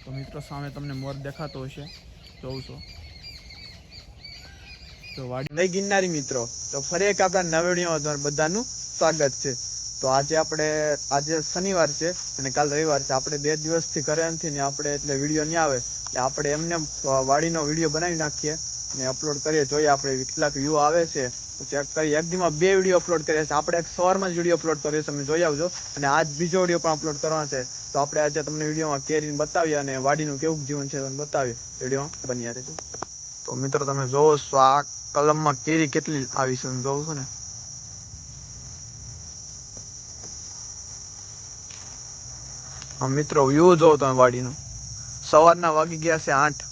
તો મિત્રો સામે તમને મોર દેખાતો હશે, જોઉં છો તો વાડી નહીં ગિરનારી મિત્રો. તો ફરી એક આપણા નવા વિડીયોમાં તમારું બધાનું સ્વાગત છે. તો આજે શનિવાર છે અને કાલ રવિવાર છે. આપણે 2 દિવસથી ઘરે નથી ને આપણે એટલે વિડીયો નહીં આવે એટલે આપણે એમને વાડીનો વિડીયો બનાવી નાખીએ ને અપલોડ કરીએ, જોઈએ આપણે કેટલાક વ્યૂ આવે છે. ચેક કરી. એક દીમાં 2 વિડીયો અપલોડ કરીએ છીએ આપણે. એક સવારમાં જ વિડીયો અપલોડ કરીએ, તમે જોઈ આવજો. અને આજ બીજો વિડીયો પણ અપલોડ કરવાનો છે. તો આપણે આજે તમને વિડીયોમાં કેરીને બતાવીએ અને વાડીનું કેવું જીવન છે તમને બતાવીએ. વિડીયોમાં બન્યા રહેજો. તો મિત્રો તમે જોવો છો આ કલમમાં કેરી કેટલી આવી છે, જોવો છો ને. હા મિત્રો, વ્યૂ જોવો તમે વાડીનો. સવારના વાગી ગયા છે 8.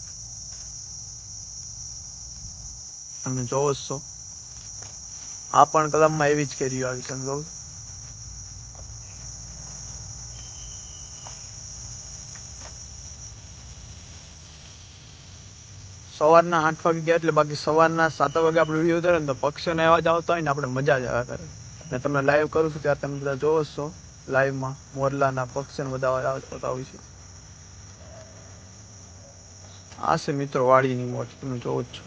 તમે જોવો છો આ પણ કલમમાં એવી જ કેરીઓ આવી છે, જોવો. સવારના 8 વાગે ગયા એટલે બાકી સવારના 7 વાગે આપણે વિડીયો ઉતારે ને તો પક્ષીઓનો અવાજ આવતો હોય ને આપણે મજા જ આવ્યા કરે. ને તમને લાઈવ કરું છું ત્યારે તમે બધા જોવો છો લાઈવમાં મોરલાના પક્ષીઓને બધા અવાજ આવતા હોય છે. આ છે મિત્રો વાડીની મોજ, તમે જોવો જ છો.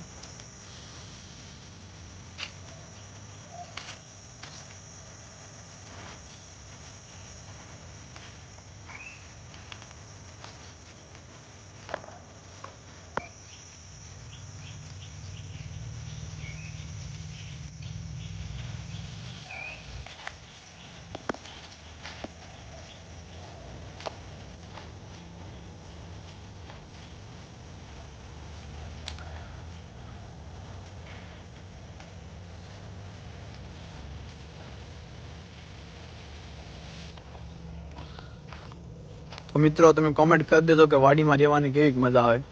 તો મિત્રો તમે કોમેન્ટ કરી દેજો કે વાડીમાં રહેવાની કેવી મજા આવે.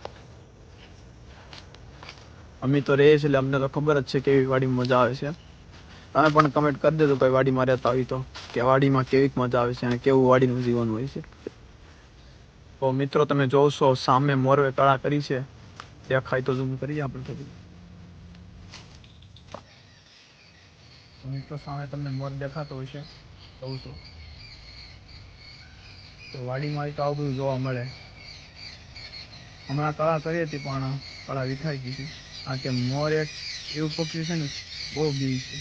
અમે તો રહીએ છીએ એટલે અમને તો ખબર જ છે કેવી વાડીમાં મજા આવે છે. તમે પણ કમેન્ટ કરી દેજો ભાઈ વાડીમાં રહેતા હોય તો, કે વાડીમાં કેવી મજા આવે છે અને કેવું વાડીનું જીવન હોય છે. તો મિત્રો તમે જોશો સામે મોરવે કળા કરી છે, દેખાય તો ઝૂમ કરીએ આપણે થોડી. મિત્રો સામે તમને મોર દેખાતો હશે, જોઉં છું. તો વાડીમાં તો આવું બધું જોવા મળે. હમણાં કળા કરી હતી પણ કળા વિખાઈ ગઈ હતી. આ કે મોર એક એવું પક્ષી છે ને બહુ બીજ છે.